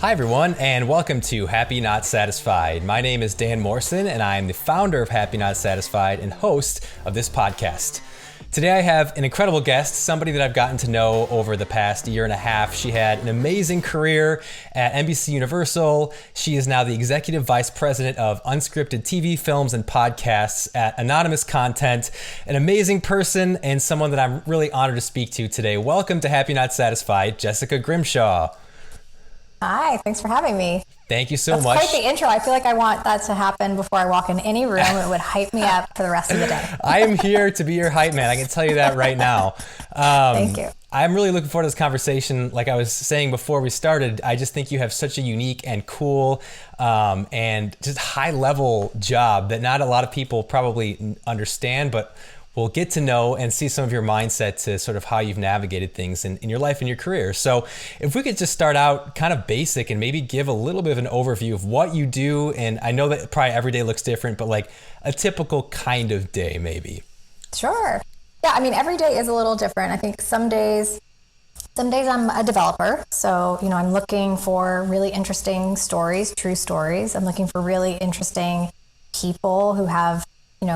Hi, everyone, and welcome to Happy Not Satisfied. My name is Dan Morrison, and I am the founder of Happy Not Satisfied and host of this podcast. Today, I have an incredible guest, somebody that I've gotten to know over the past year and a half. She had an amazing career at NBC Universal. She is now the Executive Vice President of Unscripted TV, films, and podcasts at Anonymous Content. An amazing person and someone that I'm really honored to speak to today. Welcome to Happy Not Satisfied, Jessica Grimshaw. Hi, thanks for having me. Thank you so That's much. Quite the intro. I feel like I want that to happen before I walk in any room. It would hype me up for the rest of the day. I am here to be your hype man. I can tell you that right now. Thank you. I'm really looking forward to this conversation. Like I was saying before we started, I just think you have such a unique and cool and just high level job that not a lot of people probably understand, but we'll get to know and see some of your mindset to sort of how you've navigated things in your life and your career. So if we could just start out kind of basic and maybe give a little bit of an overview of what you do. And I know that probably every day looks different, but like a typical kind of day maybe. Sure. Yeah, I mean, every day is a little different. I think some days I'm a developer. So, I'm looking for really interesting stories, true stories. I'm looking for really interesting people who have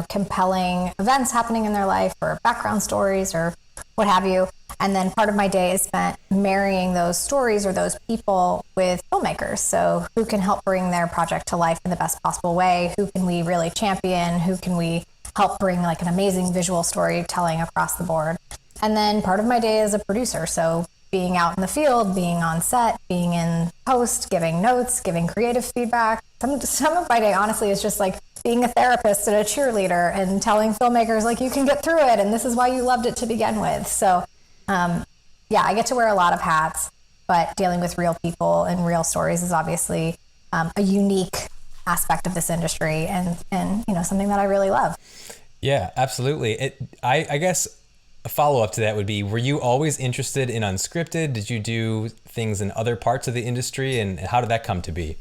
compelling events happening in their life or background stories or what have you. And then part of my day is spent marrying those stories or those people with filmmakers. So who can help bring their project to life in the best possible way? Who can we really champion? Who can we help bring like an amazing visual storytelling across the board? And then part of my day is a producer. So being out in the field, being on set, being in post, giving notes, giving creative feedback. Some of my day, honestly, is just like being a therapist and a cheerleader and telling filmmakers, like, you can get through it, and this is why you loved it to begin with. So, I get to wear a lot of hats, but dealing with real people and real stories is obviously a unique aspect of this industry and something that I really love. Yeah, absolutely. I guess a follow-up to that would be, were you always interested in unscripted? Did you do things in other parts of the industry, and how did that come to be?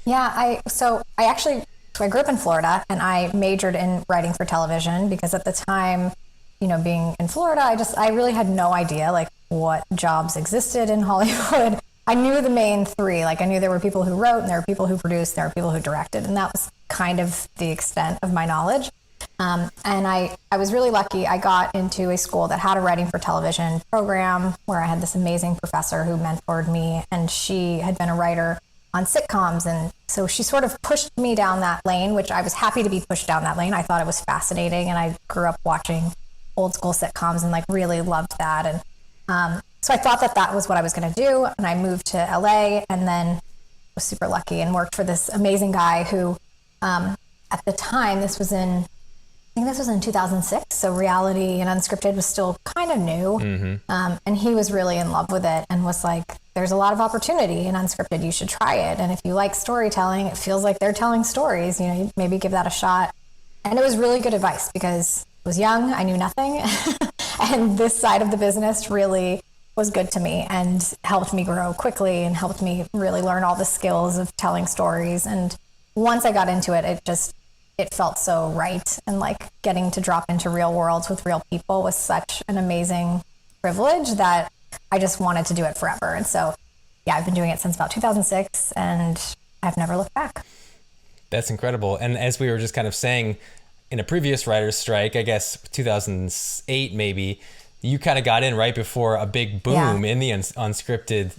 Yeah, I grew up in Florida and I majored in writing for television because at the time, being in Florida, I really had no idea like what jobs existed in Hollywood. I knew the main three. Like I knew there were people who wrote and there were people who produced, there were people who directed, and that was kind of the extent of my knowledge. And I was really lucky. I got into a school that had a writing for television program where I had this amazing professor who mentored me, and she had been a writer on sitcoms. And so she sort of pushed me down that lane, which I was happy to be pushed down that lane. I thought it was fascinating. And I grew up watching old school sitcoms and like really loved that. And so I thought that was what I was going to do. And I moved to LA and then was super lucky and worked for this amazing guy who, at the time, this was in 2006. So reality and unscripted was still kind of new. Mm-hmm. And he was really in love with it and was like, there's a lot of opportunity in unscripted. You should try it. And if you like storytelling, it feels like they're telling stories, maybe give that a shot. And it was really good advice because I was young, I knew nothing. And this side of the business really was good to me and helped me grow quickly and helped me really learn all the skills of telling stories. And once I got into it, it felt so right. And like getting to drop into real worlds with real people was such an amazing privilege that I just wanted to do it forever. And so, I've been doing it since about 2006 and I've never looked back. That's incredible. And as we were just kind of saying in a previous writer's strike, I guess 2008 maybe, you kind of got in right before a big boom in the unscripted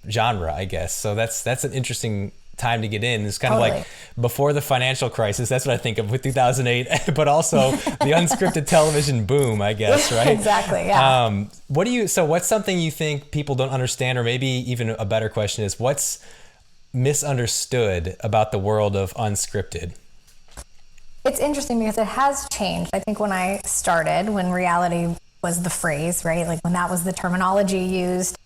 genre, I guess. So that's an interesting time to get in. It's kind of like before the financial crisis. That's what I think of with 2008, but also the unscripted television boom, I guess, right? Exactly. Yeah. What's something you think people don't understand, or maybe even a better question is, what's misunderstood about the world of unscripted? It's interesting because it has changed. I think when I started, when reality was the phrase, right? Like when that was the terminology used,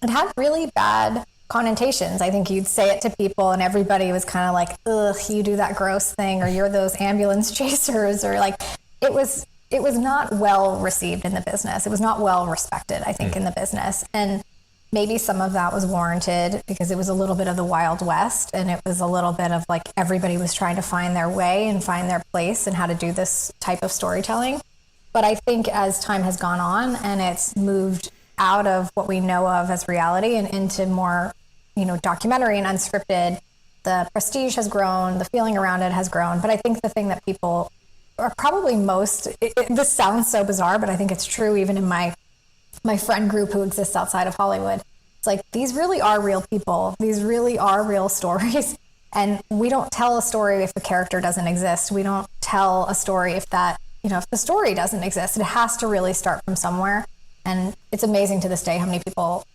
it had really bad connotations. I think you'd say it to people and everybody was kind of like, ugh, you do that gross thing, or you're those ambulance chasers, or like it was not well received in the business. It was not well respected, I think, in the business. And maybe some of that was warranted because it was a little bit of the Wild West, and it was a little bit of like everybody was trying to find their way and find their place and how to do this type of storytelling. But I think as time has gone on and it's moved out of what we know of as reality and into more documentary and Unscripted, the prestige has grown, the feeling around it has grown. But I think the thing that people are probably this sounds so bizarre, but I think it's true even in my friend group who exists outside of Hollywood. It's like, these really are real people. These really are real stories. And we don't tell a story if the character doesn't exist. We don't tell a story if the story doesn't exist. It has to really start from somewhere. And it's amazing to this day how many people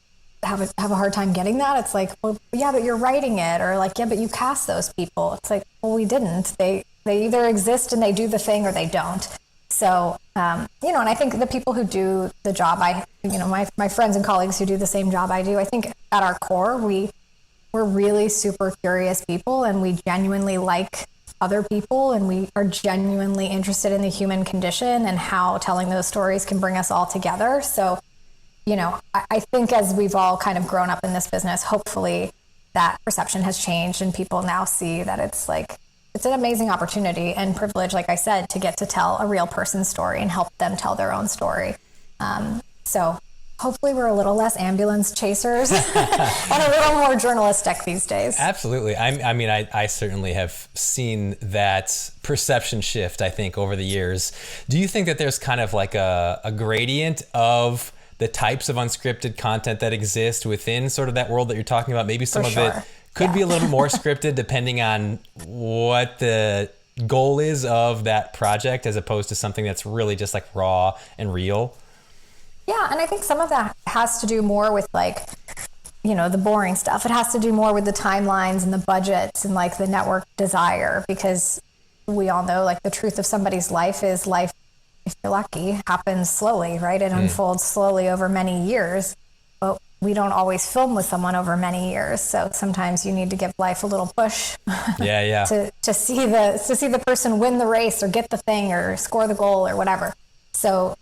have a hard time getting that. It's like, well, yeah, but you're writing it, or like, yeah, but you cast those people. It's like, well, we didn't. They either exist and they do the thing, or they don't. So, and I think the people who do the job, my friends and colleagues who do the same job I do, I think at our core, we're really super curious people, and we genuinely like other people, and we are genuinely interested in the human condition and how telling those stories can bring us all together. So, I think as we've all kind of grown up in this business, hopefully that perception has changed, and people now see that it's an amazing opportunity and privilege, like I said, to get to tell a real person's story and help them tell their own story. So hopefully we're a little less ambulance chasers and a little more journalistic these days. Absolutely. I certainly have seen that perception shift, I think, over the years. Do you think that there's kind of like a gradient of the types of unscripted content that exist within sort of that world that you're talking about? Maybe some of it could be a little more scripted depending on what the goal is of that project, as opposed to something that's really just like raw and real. Yeah, and I think some of that has to do more with the boring stuff. It has to do more with the timelines and the budgets and like the network desire, because we all know the truth of somebody's life, if you're lucky, happens slowly, right? It unfolds slowly over many years, but we don't always film with someone over many years. So sometimes you need to give life a little push to see the person win the race or get the thing or score the goal or whatever. So,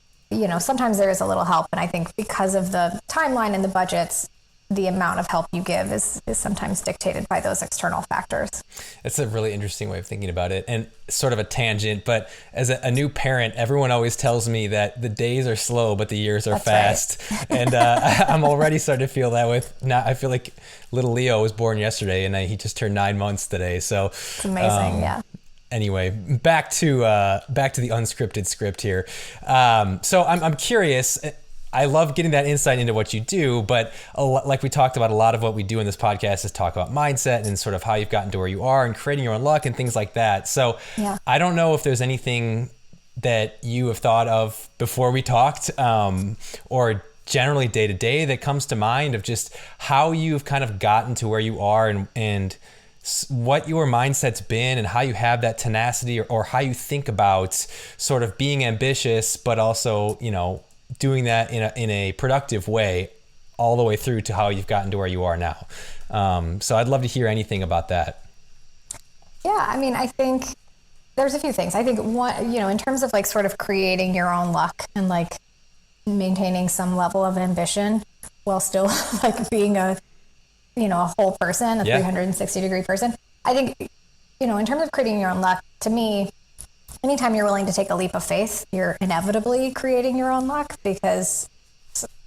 sometimes there is a little help. And I think because of the timeline and the budgets, the amount of help you give is sometimes dictated by those external factors. It's a really interesting way of thinking about it, and sort of a tangent, but as a new parent, everyone always tells me that the days are slow, but the years are fast. Right. And I'm already starting to feel that I feel like little Leo was born yesterday, and he just turned 9 months today. So it's amazing. Yeah. Anyway, back to the unscripted script here. So I'm curious. I love getting that insight into what you do, but like we talked about, a lot of what we do in this podcast is talk about mindset and sort of how you've gotten to where you are and creating your own luck and things like that. So I don't know if there's anything that you have thought of before we talked, or generally day to day that comes to mind of just how you've kind of gotten to where you are and what your mindset's been and how you have that tenacity or how you think about sort of being ambitious, but also, doing that in a productive way all the way through to how you've gotten to where you are now. So I'd love to hear anything about that. Yeah, I think there's a few things. I think one, in terms of sort of creating your own luck and maintaining some level of ambition while still being a whole person, a 360 degree person. I think, in terms of creating your own luck, to me, anytime you're willing to take a leap of faith, you're inevitably creating your own luck, because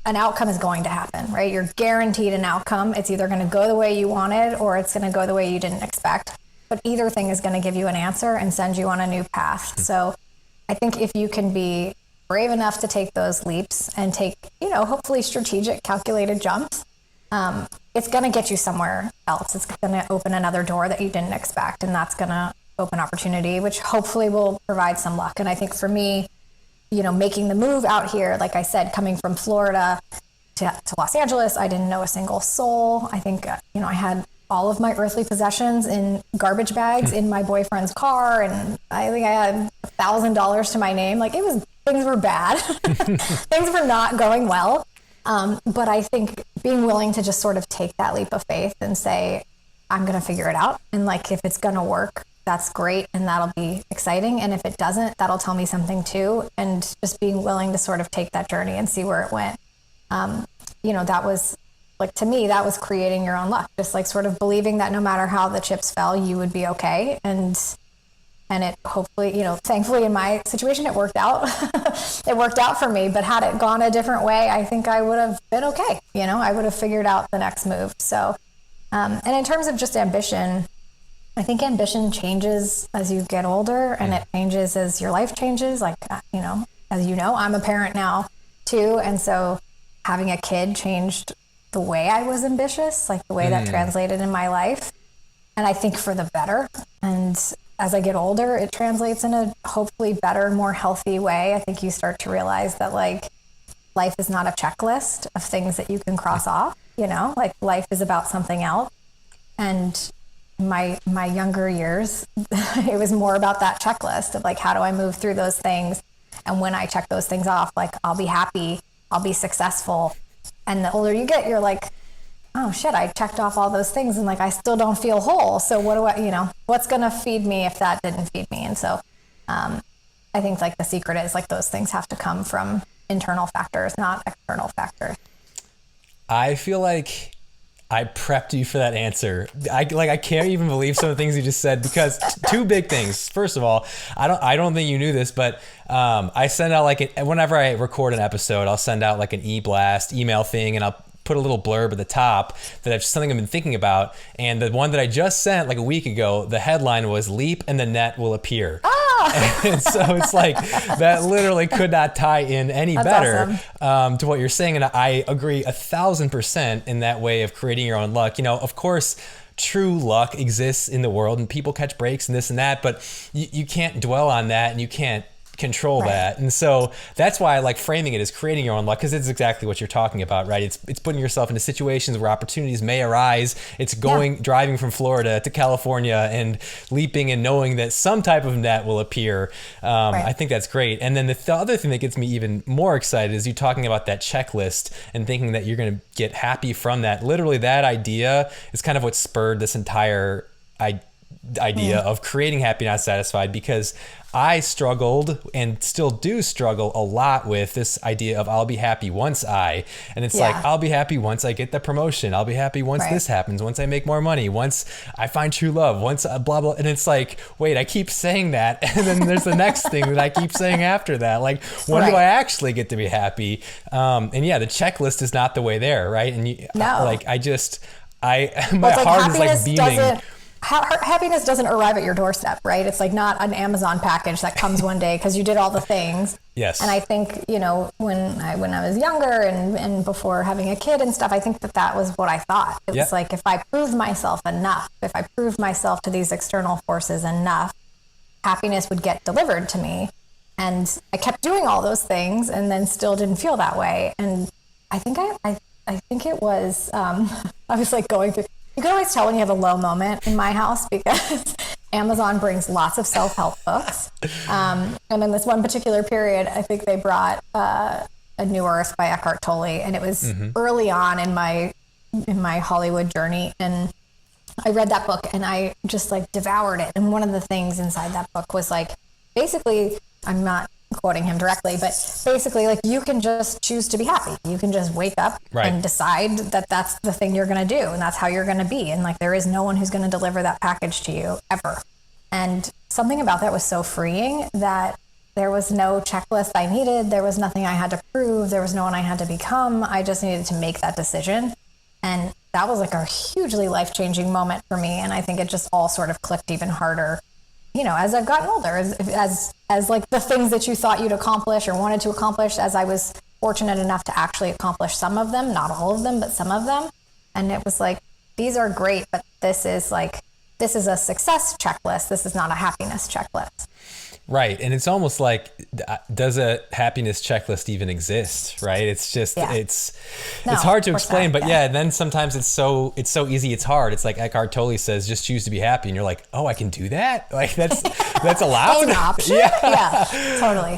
an outcome is going to happen, right? You're guaranteed an outcome. It's either going to go the way you wanted or it's going to go the way you didn't expect. But either thing is going to give you an answer and send you on a new path. So I think if you can be brave enough to take those leaps and take, hopefully strategic, calculated jumps, it's going to get you somewhere else. It's going to open another door that you didn't expect. And that's going to open opportunity, which hopefully will provide some luck. And I think for me, making the move out here, like I said, coming from Florida to Los Angeles, I didn't know a single soul. I think, I had all of my earthly possessions in garbage bags in my boyfriend's car. And I think I had $1,000 to my name. Things were bad. Things were not going well. But I think being willing to just sort of take that leap of faith and say, I'm going to figure it out. And if it's going to work, that's great. And that'll be exciting. And if it doesn't, that'll tell me something too. And just being willing to sort of take that journey and see where it went. That was to me, that was creating your own luck. Just sort of believing that no matter how the chips fell, you would be okay. And it hopefully, thankfully in my situation, it worked out. It worked out for me, but had it gone a different way, I think I would have been okay. I would have figured out the next move. So And in terms of just ambition, I think ambition changes as you get older, and it changes as your life changes. Like, as you know, I'm a parent now too. And so having a kid changed the way I was ambitious, like the way that translated in my life. And I think for the better. And as I get older, it translates in a hopefully better, more healthy way. I think you start to realize that like life is not a checklist of things that you can cross off, like life is about something else. And my younger years, it was more about that checklist of like, how do I move through those things? And when I check those things off, like I'll be happy, I'll be successful. And the older you get, you're like, oh shit, I checked off all those things and like, I still don't feel whole. So what do I, what's going to feed me if that didn't feed me? And so I think like the secret is like those things have to come from internal factors, not external factors. I feel like I prepped you for that answer. I can't even believe some of the things you just said, because two big things. First of all, I don't think you knew this, but I send out whenever I record an episode, I'll send out like an e-blast email thing, and I'll put a little blurb at the top that I've something I've been thinking about. And the one that I just sent like a week ago, the headline was "Leap and the net will appear." And so it's like that literally could not tie in any better to what you're saying. And I agree 1,000% in that way of creating your own luck. Of course, true luck exists in the world and people catch breaks and this and that, but you can't dwell on that and you can't control that. And so that's why I like framing it as creating your own luck, because it's exactly what you're talking about, right? It's putting yourself into situations where opportunities may arise. It's driving from Florida to California and leaping and knowing that some type of net will appear. I think that's great. And then the other thing that gets me even more excited is you talking about that checklist and thinking that you're going to get happy from that. Literally, that idea is kind of what spurred this entire idea of creating Happy Not Satisfied, because I struggled and still do struggle a lot with this idea of I'll be happy once and it's like, I'll be happy once I get the promotion. I'll be happy once this happens, once I make more money, once I find true love, once blah, blah. And it's like, wait, I keep saying that. And then there's the next thing that I keep saying after that. Like, when do I actually get to be happy? And the checklist is not the way there. Right. And my heart is like beaming. Happiness doesn't arrive at your doorstep, right? It's like not an Amazon package that comes one day because you did all the things. Yes. And I think, when I was younger and before having a kid and stuff, I think that was what I thought. It was like, if I prove myself enough, if I prove myself to these external forces enough, happiness would get delivered to me. And I kept doing all those things and then still didn't feel that way. And I think it was, I was like going through. You can always tell when you have a low moment in my house because Amazon brings lots of self-help books. And in this one particular period, I think they brought A New Earth by Eckhart Tolle. And it was early on in my Hollywood journey. And I read that book and I just like devoured it. And one of the things inside that book was like, basically, I'm not quoting him directly, but basically like you can just choose to be happy. You can just wake up and decide that that's the thing you're going to do and that's how you're going to be. And like there is no one who's going to deliver that package to you ever. And something about that was so freeing that there was no checklist I needed. There was nothing I had to prove. There was no one I had to become. I just needed to make that decision. And that was like a hugely life-changing moment for me. And I think it just all sort of clicked even harder as I've gotten older, as like the things that you thought you'd accomplish or wanted to accomplish, as I was fortunate enough to actually accomplish some of them, not all of them, but some of them. And it was like, these are great, but this is a success checklist. This is not a happiness checklist. Right. And it's almost like, does a happiness checklist even exist? Right. It's just, it's hard to explain, but then sometimes it's so easy. It's hard. It's like Eckhart Tolle says, just choose to be happy. And you're like, oh, I can do that. Like that's allowed. That's an option. Yeah, totally.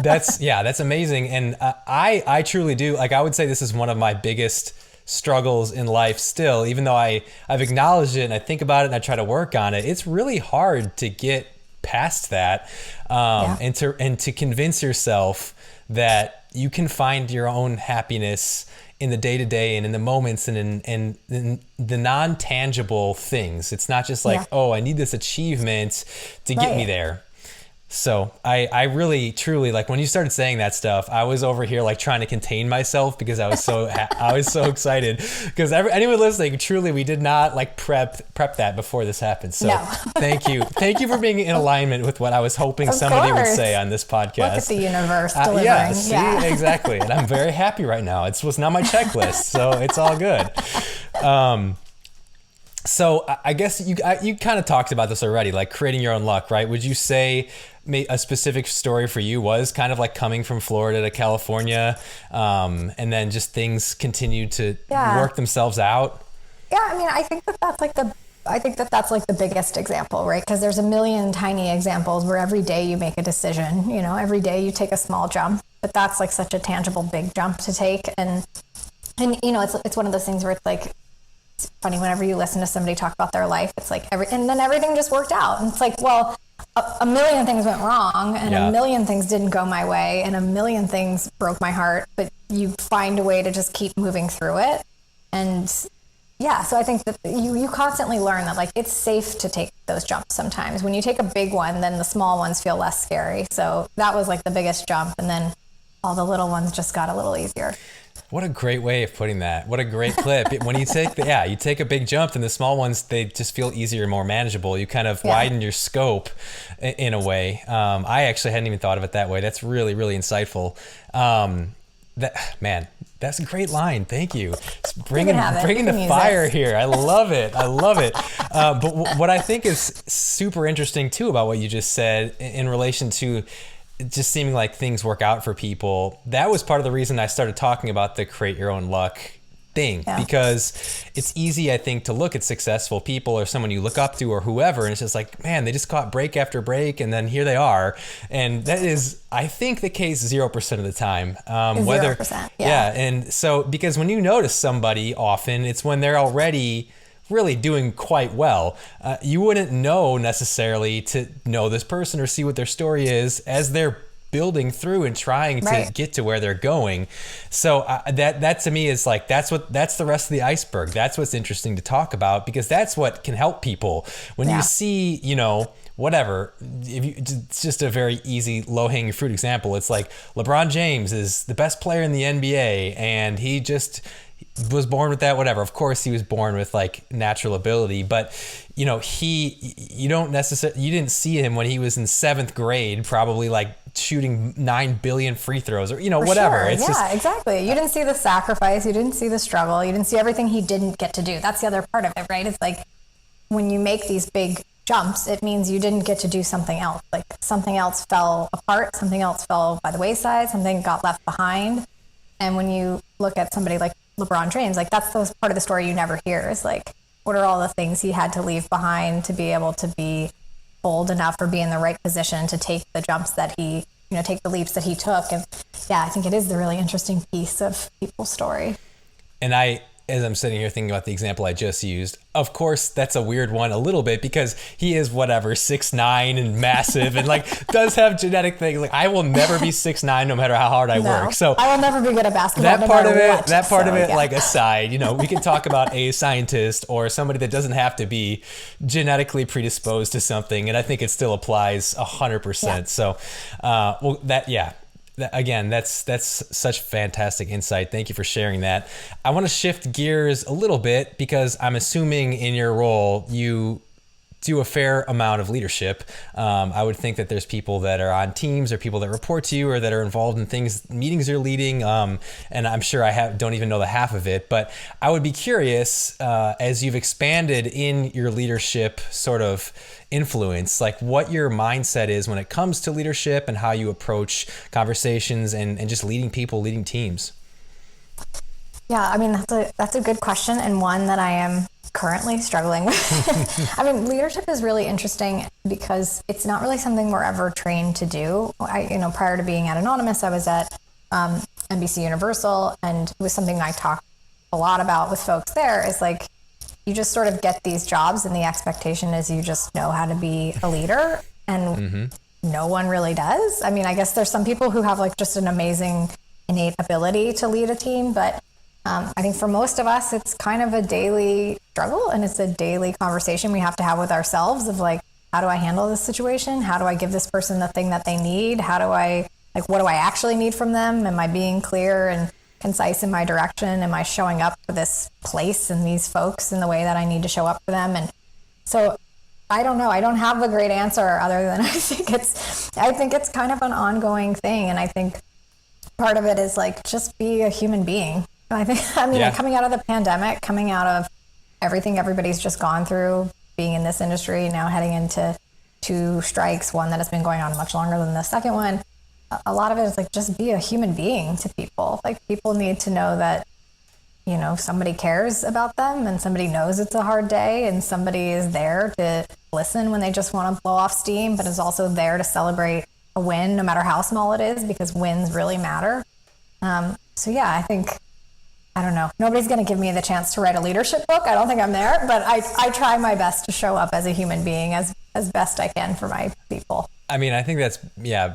That's amazing. And I truly do. Like, I would say this is one of my biggest struggles in life still, even though I've acknowledged it and I think about it and I try to work on it. It's really hard to get past that and to convince yourself that you can find your own happiness in the day-to-day and in the moments and in the non-tangible things. It's not just like, oh, I need this achievement to get me there. So I really truly, like, when you started saying that stuff, I was over here like trying to contain myself because I was so I was so excited, because anyone listening, truly, we did not like prep that before this happened. So No. thank you for being in alignment with what I was hoping Of somebody would course. say on this podcast. Look at the universe delivering. Yeah, see, exactly. And I'm very happy right now. It was not my checklist, so it's all good. So I guess you kind of talked about this already, like creating your own luck, right? Would you say a specific story for you was kind of like coming from Florida to California, and then just things continued to work themselves out? Yeah, I mean, I think that's like the biggest example, right? Because there's a million tiny examples where every day you make a decision, you know, every day you take a small jump, but that's like such a tangible big jump to take. And you know, it's one of those things where it's like, it's funny whenever you listen to somebody talk about their life, it's like and then everything just worked out. And it's like, well, a million things went wrong, and a million things didn't go my way, and a million things broke my heart, but you find a way to just keep moving through it. And yeah, so I think that you constantly learn that like it's safe to take those jumps sometimes. When you take a big one, then the small ones feel less scary. So that was like the biggest jump, and then all the little ones just got a little easier. What a great way of putting that. What a great clip. When you take you take a big jump, and the small ones, they just feel easier and more manageable. You kind of widen your scope in a way. I actually hadn't even thought of it that way. That's really, really insightful. That's a great line. Thank you. It's bringing the fire here. I love it. But what I think is super interesting too about what you just said in relation to just seeming like things work out for people, that was part of the reason I started talking about the create your own luck thing, because it's easy, I think, to look at successful people or someone you look up to or whoever, and it's just like, man, they just caught break after break, and then here they are. And that is, I think, the case 0% of the time. 0%, and so, because when you notice somebody, often it's when they're already really doing quite well. You wouldn't know necessarily to know this person or see what their story is as they're building through and trying to get to where they're going. So that to me is like, that's the rest of the iceberg. That's what's interesting to talk about, because that's what can help people. When you see, you know, whatever, it's just a very easy low-hanging fruit example. It's like LeBron James is the best player in the NBA, and he just was born with that, whatever. Of course, he was born with like natural ability, but you know, you didn't see him when he was in 7th grade, probably like shooting 9 billion free throws, or, you know, whatever. Sure. It's exactly. You didn't see the sacrifice. You didn't see the struggle. You didn't see everything he didn't get to do. That's the other part of it, right? It's like when you make these big jumps, it means you didn't get to do something else. Like something else fell apart, something else fell by the wayside, something got left behind. And when you look at somebody like LeBron James, like that's the part of the story you never hear, is like, what are all the things he had to leave behind to be able to be bold enough or be in the right position to take the jumps that he, you know, take the leaps that he took. And yeah, I think it is the really interesting piece of people's story. And as I'm sitting here thinking about the example I just used, of course, that's a weird one a little bit, because he is 6'9" and massive and like does have genetic things. Like I will never be 6'9" no matter how hard I work. So I will never be good at basketball. That part of it, like aside, you know, we can talk about a scientist or somebody that doesn't have to be genetically predisposed to something. And I think it still applies 100%. Yeah. So, again, that's such fantastic insight. Thank you for sharing that. I want to shift gears a little bit, because I'm assuming in your role, you do a fair amount of leadership. I would think that there's people that are on teams or people that report to you or that are involved in meetings you're leading. And I'm sure don't even know the half of it, but I would be curious, as you've expanded in your leadership sort of influence, like what your mindset is when it comes to leadership and how you approach conversations and just leading people, leading teams. Yeah, I mean, that's a good question, and one that I am currently struggling with. I mean, leadership is really interesting because it's not really something we're ever trained to do. Prior to being at Anonymous, I was at NBC Universal, and it was something I talked a lot about with folks there, is like, you just sort of get these jobs and the expectation is you just know how to be a leader, and no one really does. I mean, I guess there's some people who have like just an amazing innate ability to lead a team, but I think for most of us, it's kind of a daily struggle, and it's a daily conversation we have to have with ourselves of like, how do I handle this situation? How do I give this person the thing that they need? How do I, like, what do I actually need from them? Am I being clear and concise in my direction? Am I showing up for this place and these folks in the way that I need to show up for them? And so I don't know. I don't have a great answer other than I think it's kind of an ongoing thing. And I think part of it is like, just be a human being. And coming out of the pandemic, coming out of everything everybody's just gone through, being in this industry, now heading into 2 strikes, one that has been going on much longer than the second one. A lot of it is like, just be a human being to people. Like, people need to know that, somebody cares about them and somebody knows it's a hard day and somebody is there to listen when they just want to blow off steam, but is also there to celebrate a win, no matter how small it is, because wins really matter. So yeah, I think, I don't know. Nobody's going to give me the chance to write a leadership book. I don't think I'm there, but I try my best to show up as a human being as best I can for my people. I mean, I think that's,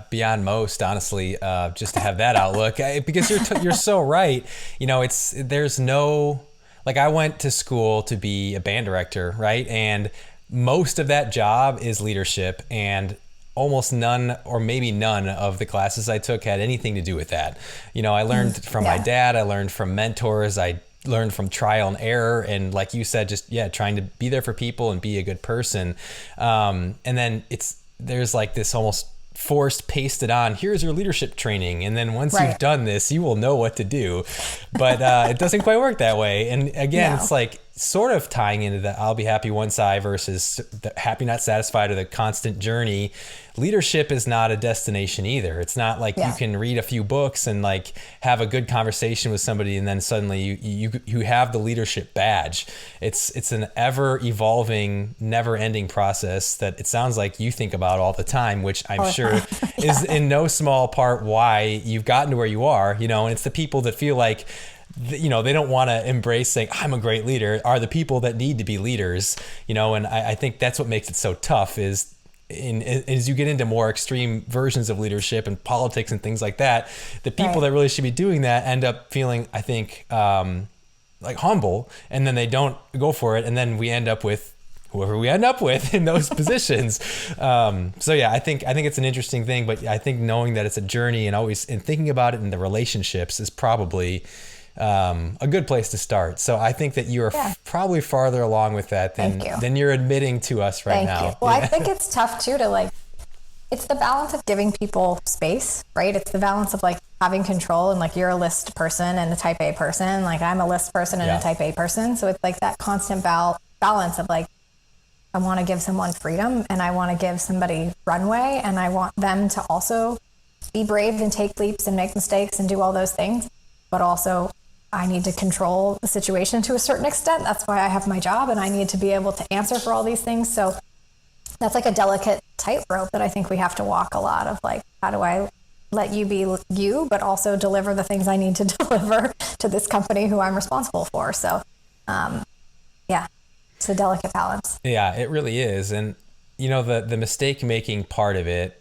beyond most, honestly, just to have that outlook, because you're so right. There's no, like, I went to school to be a band director, right? And most of that job is leadership, and almost none, or maybe none, of the classes I took had anything to do with that. I learned from my dad, I learned from mentors, I learned from trial and error, and like you said, just trying to be there for people and be a good person. And then there's like this almost forced, pasted on, here's your leadership training, and then once you've done this, you will know what to do. But it doesn't quite work that way. And again, it's like sort of tying into the I'll be happy once I versus the happy not satisfied, or the constant journey. Leadership is not a destination either. It's not like you can read a few books and like have a good conversation with somebody and then suddenly you have the leadership badge. It's an ever evolving, never ending process that it sounds like you think about all the time, which I'm sure is in no small part why you've gotten to where you are, and it's the people that feel like, they don't want to embrace saying I'm a great leader, are the people that need to be leaders, and I think that's what makes it so tough is as you get into more extreme versions of leadership and politics and things like that, the people that really should be doing that end up feeling, I think, like humble, and then they don't go for it. And then we end up with whoever we end up with in those positions. So yeah, I think it's an interesting thing, but I think knowing that it's a journey and thinking about it in the relationships is probably a good place to start. So I think that you're probably farther along with that than you're admitting to us right now. Thank you. Well, I think it's tough too it's the balance of giving people space, right? It's the balance of like having control, and like, you're a list person and a type A person. Like, I'm a list person and a type A person. So it's like that constant balance of like, I want to give someone freedom and I want to give somebody runway, and I want them to also be brave and take leaps and make mistakes and do all those things. But also, I need to control the situation to a certain extent. That's why I have my job, and I need to be able to answer for all these things. So that's like a delicate tightrope that I think we have to walk a lot of, like, how do I let you be you, but also deliver the things I need to deliver to this company who I'm responsible for. So, it's a delicate balance. Yeah, it really is. And, the mistake-making part of it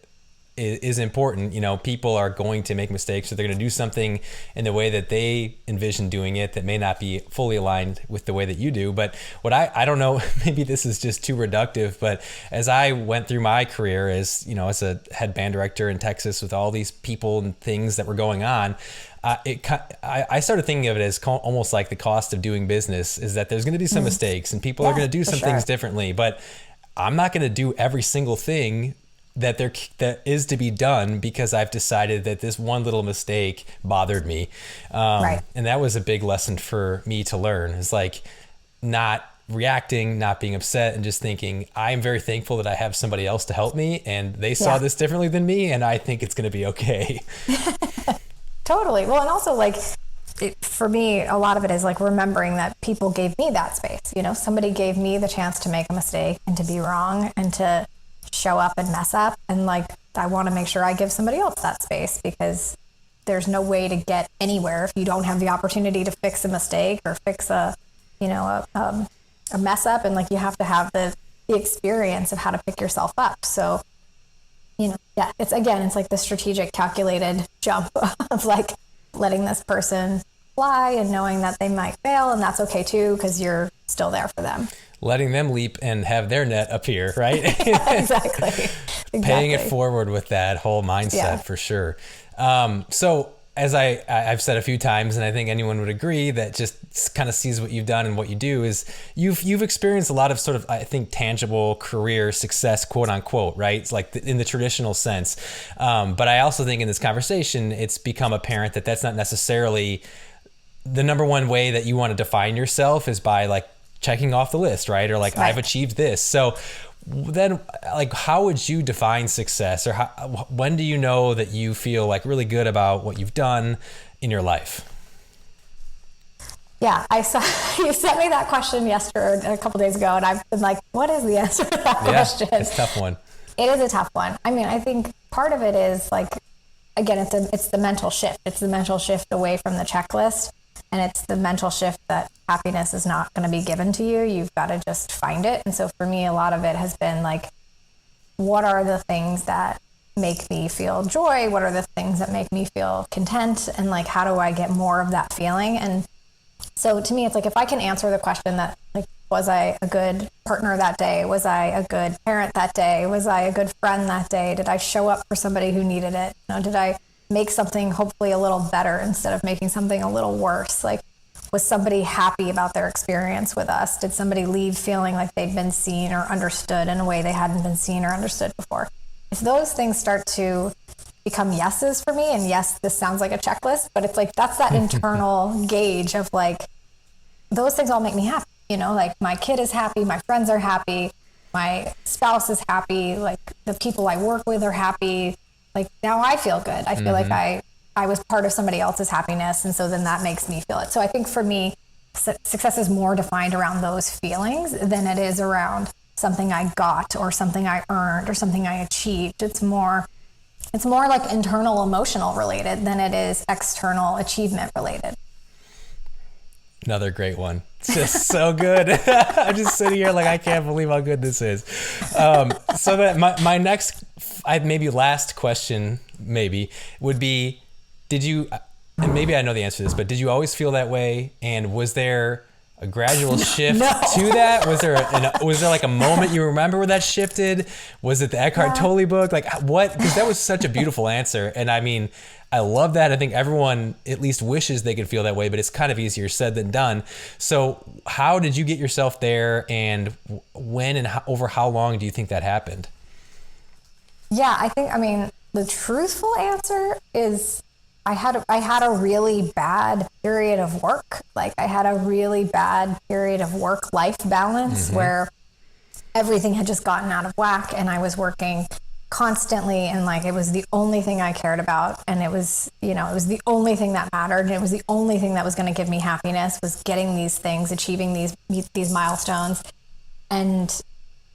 is important. People are going to make mistakes, so they're going to do something in the way that they envision doing it that may not be fully aligned with the way that you do. But what I don't know, maybe this is just too reductive, but as I went through my career as a head band director in Texas with all these people and things that were going on, I started thinking of it as almost like the cost of doing business is that there's going to be some mistakes and people are going to do some things differently, but I'm not going to do every single thing that is to be done because I've decided that this one little mistake bothered me. And that was a big lesson for me to learn. It's like not reacting, not being upset, and just thinking, I am very thankful that I have somebody else to help me, and they saw this differently than me, and I think it's going to be okay. Totally. Well, and also for me, a lot of it is like remembering that people gave me that space. Somebody gave me the chance to make a mistake and to be wrong and to show up and mess up, and I want to make sure I give somebody else that space, because there's no way to get anywhere if you don't have the opportunity to fix a mistake or fix a mess up, and you have to have the experience of how to pick yourself up. So it's like the strategic calculated jump of letting this person fly and knowing that they might fail, and that's okay too, because you're still there for them. letting them leap and have their net appear, right? Exactly. Paying it forward with that whole mindset for sure. So as I've said a few times, and I think anyone would agree that just kind of sees what you've done and what you do is you've experienced a lot of sort of, I think, tangible career success, quote unquote, right? It's like in the traditional sense. But I also think in this conversation, it's become apparent that that's not necessarily the number one way that you want to define yourself is by like checking off the list, right? Or like, I've achieved this. So then like, how would you define success, or when do you know that you feel like really good about what you've done in your life? Yeah, I saw you sent me that question yesterday, a couple days ago, and I've been like, what is the answer to that question? It's a tough one. It is a tough one. I mean, I think part of it is like, again, it's the mental shift. It's the mental shift away from the checklist. And it's the mental shift that happiness is not going to be given to you. You've got to just find it. And so for me, a lot of it has been like, what are the things that make me feel joy? What are the things that make me feel content? And like, how do I get more of that feeling? And so to me, it's like, if I can answer the question that like, was I a good partner that day? Was I a good parent that day? Was I a good friend that day? Did I show up for somebody who needed it? You know, did I make something hopefully a little better instead of making something a little worse? Like, was somebody happy about their experience with us? Did somebody leave feeling like they'd been seen or understood in a way they hadn't been seen or understood before? If those things start to become yeses for me, and yes, this sounds like a checklist, but it's like, that's that internal gauge of like, those things all make me happy. You know, like my kid is happy, my friends are happy, my spouse is happy, like the people I work with are happy. Like now I feel good. I feel like I was part of somebody else's happiness. And so then that makes me feel it. So I think for me, success is more defined around those feelings than it is around something I got or something I earned or something I achieved. It's more like internal emotional related than it is external achievement related. Another great one. It's just so good. I'm just sitting here like, I can't believe how good this is. So that my next, maybe last question maybe would be, did you, and maybe I know the answer to this, but did you always feel that way? And was there a gradual shift to that? Was there like a moment you remember where that shifted? Was it the Eckhart Tolle book? Like what? Because that was such a beautiful answer. And I mean, I love that. I think everyone at least wishes they could feel that way, but it's kind of easier said than done. So how did you get yourself there, and when and over how long do you think that happened? Yeah, I mean, the truthful answer is I had a really bad period of work. Like I had a really bad period of work-life balance where everything had just gotten out of whack, and I was working constantly, and like it was the only thing I cared about, and it was, you know, it was the only thing that mattered, and it was the only thing that was going to give me happiness, was getting these things, achieving these milestones. And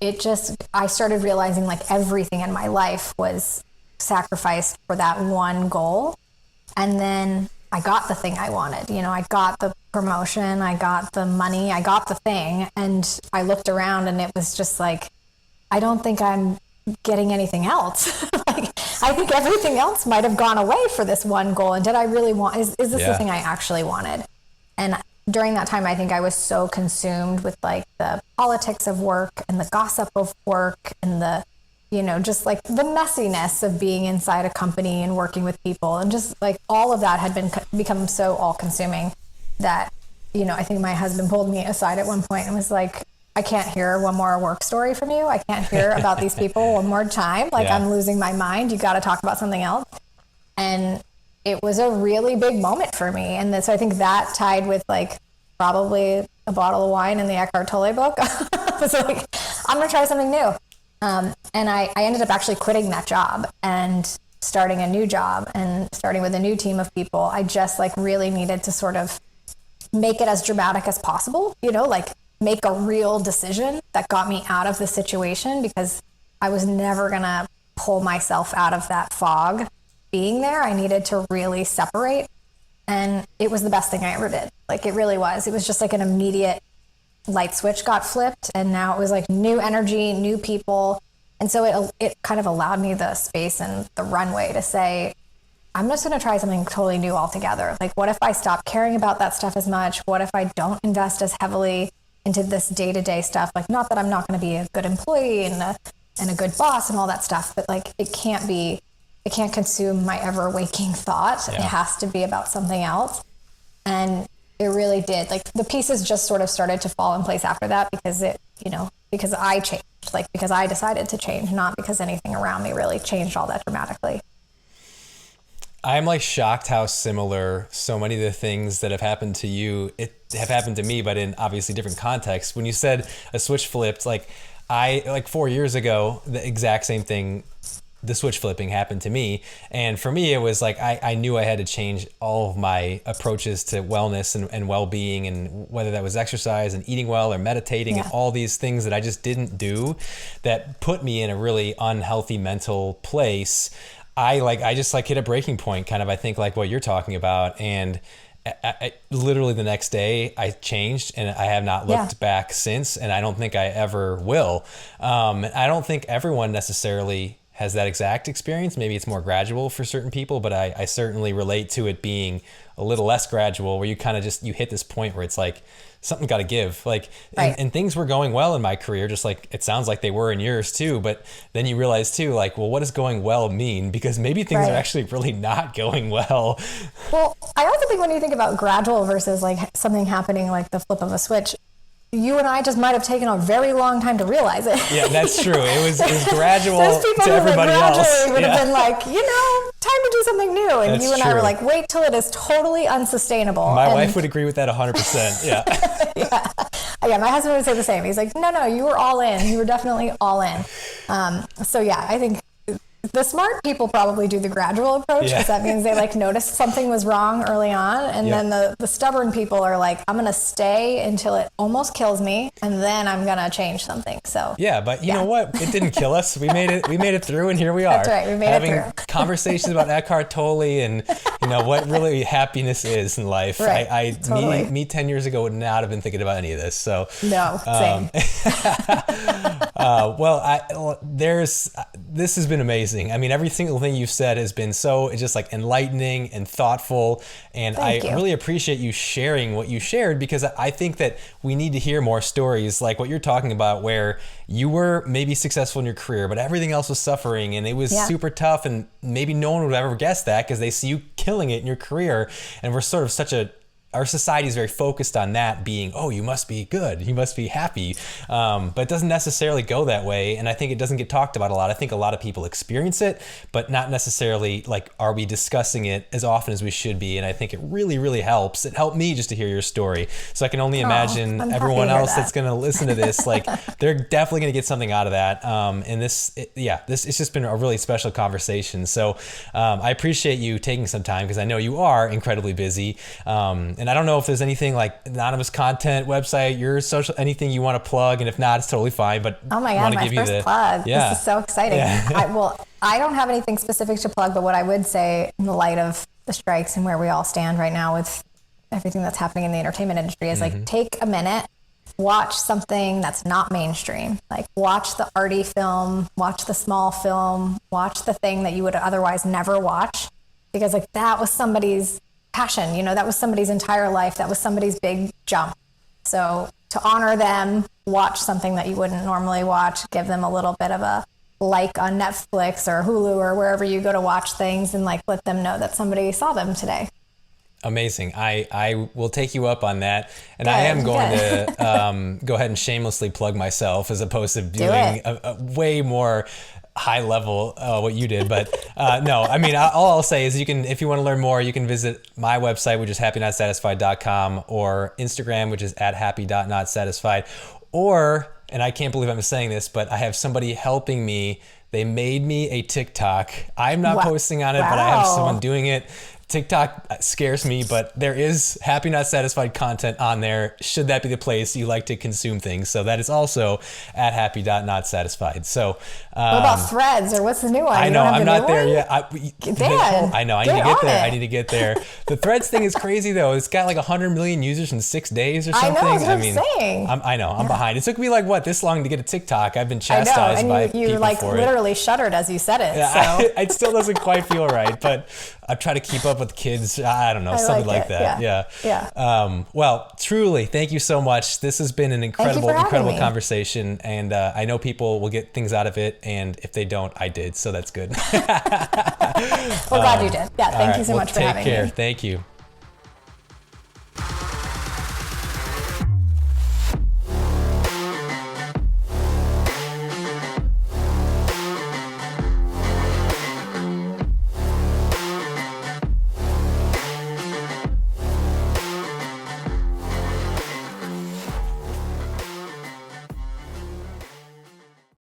I started realizing like everything in my life was sacrificed for that one goal. And then I got the thing I wanted. You know, I got the promotion, I got the money, I got the thing, and I looked around and it was just like, I don't think I'm getting anything else. Like, I think everything else might have gone away for this one goal. And did I really want, is this the thing I actually wanted? And during that time, I think I was so consumed with like the politics of work and the gossip of work and the, you know, just like the messiness of being inside a company and working with people. And just like all of that had become so all consuming that, you know, I think my husband pulled me aside at one point and was like, I can't hear one more work story from you. I can't hear about these people one more time. Like I'm losing my mind. You got to talk about something else. And it was a really big moment for me. And so I think that tied with like probably a bottle of wine in the Eckhart Tolle book. I was like, I'm going to try something new. And I ended up actually quitting that job and starting a new job and starting with a new team of people. I just like really needed to sort of make it as dramatic as possible, you know, like make a real decision that got me out of the situation, because I was never going to pull myself out of that fog being there. I needed to really separate. And it was the best thing I ever did. Like it really was. It was just like an immediate light switch got flipped, and now it was like new energy, new people. And so it kind of allowed me the space and the runway to say, I'm just going to try something totally new altogether. Like, what if I stop caring about that stuff as much? What if I don't invest as heavily into this day-to-day stuff. Like, not that I'm not going to be a good employee and a good boss and all that stuff, but like, it can't consume my ever waking thought. Yeah. It has to be about something else. And it really did. Like, the pieces just sort of started to fall in place after that, because because I changed, like, because I decided to change, not because anything around me really changed all that dramatically. I'm like shocked how similar so many of the things that have happened to you have happened to me, but in obviously different contexts. When you said a switch flipped, like 4 years ago, the exact same thing, the switch flipping happened to me. And for me, it was like, I knew I had to change all of my approaches to wellness and well-being, and whether that was exercise and eating well or meditating and all these things that I just didn't do that put me in a really unhealthy mental place. I just hit a breaking point, kind of, I think, like what you're talking about. And I literally the next day I changed, and I have not looked back since. And I don't think I ever will. I don't think everyone necessarily has that exact experience. Maybe it's more gradual for certain people, but I certainly relate to it being a little less gradual, where you kind of you hit this point where it's like, something got to give. Like, and things were going well in my career, just like it sounds like they were in yours too. But then you realize too, like, well, what does going well mean? Because maybe things are actually really not going well. Well, I also think when you think about gradual versus like something happening like the flip of a switch, you and I just might have taken a very long time to realize it. Yeah, that's true. It was gradual to everybody else. Would have been like, time to do something new. And that's you and I were like, wait till it is totally unsustainable. My wife would agree with that 100%. Yeah. Yeah, my husband would say the same. He's like, no, you were all in. You were definitely all in. So yeah, I think the smart people probably do the gradual approach, because that means they noticed something was wrong early on. And then the stubborn people are like, I'm going to stay until it almost kills me, and then I'm going to change something. So yeah, but you know what? It didn't kill us. We made it through, and here we are. That's right. We made having it through. Conversations about Eckhart Tolle and what really happiness is in life. Right. Totally. Me 10 years ago would not have been thinking about any of this. So no, same. This has been amazing. I mean, every single thing you've said has been it's just like enlightening and thoughtful. And I really appreciate you sharing what you shared, because I think that we need to hear more stories like what you're talking about, where you were maybe successful in your career, but everything else was suffering, and it was super tough. And maybe no one would ever guess that, because they see you killing it in your career. And we're sort of our society is very focused on that being, oh, you must be good, you must be happy. But it doesn't necessarily go that way. And I think it doesn't get talked about a lot. I think a lot of people experience it, but not necessarily are we discussing it as often as we should be. And I think it really, really helps. It helped me just to hear your story. So I can only imagine everyone else that's going to listen to this, they're definitely going to get something out of that. And it's just been a really special conversation. So I appreciate you taking some time, because I know you are incredibly busy. And I don't know if there's anything like anonymous content, website, your social, anything you want to plug. And if not, it's totally fine. But oh my God, my first plug. Yeah. This is so exciting. Yeah. I don't have anything specific to plug, but what I would say in the light of the strikes and where we all stand right now with everything that's happening in the entertainment industry is take a minute, watch something that's not mainstream. Like, watch the arty film, watch the small film, watch the thing that you would otherwise never watch, because that was somebody's passion, that was somebody's entire life. That was somebody's big jump. So to honor them, watch something that you wouldn't normally watch, give them a little bit of a like on Netflix or Hulu or wherever you go to watch things, and let them know that somebody saw them today. Amazing. I will take you up on that. And I am going to go ahead and shamelessly plug myself, as opposed to doing a way more high level what you did. But no, I mean, all I'll say is if you want to learn more, you can visit my website, which is happynotsatisfied.com, or Instagram, which is @happy.notsatisfied. Or, and I can't believe I'm saying this, but I have somebody helping me. They made me a TikTok. I'm not posting on it, but I have someone doing it. TikTok scares me, but there is Happy Not Satisfied content on there, should that be the place you like to consume things. So that is also @happy.notsatisfied. So what about Threads, or what's the new one? I know, I'm not there yet. I know, I need to get there. It. I need to get there. The Threads thing is crazy though. It's got 100 million users in 6 days or something. I know, that's what I'm saying. I'm behind. It took me this long to get a TikTok. I've been chastised by people for it. You literally shuddered as you said it. Yeah, so. It still doesn't quite feel right, but I try to keep up up with kids. I don't know, something like that. Yeah. Well, truly, thank you so much. This has been an incredible me. conversation, and I know people will get things out of it, and if they don't, I did, so that's good. Well, glad you did. Yeah, thank you so much for having me. Take care. Thank you.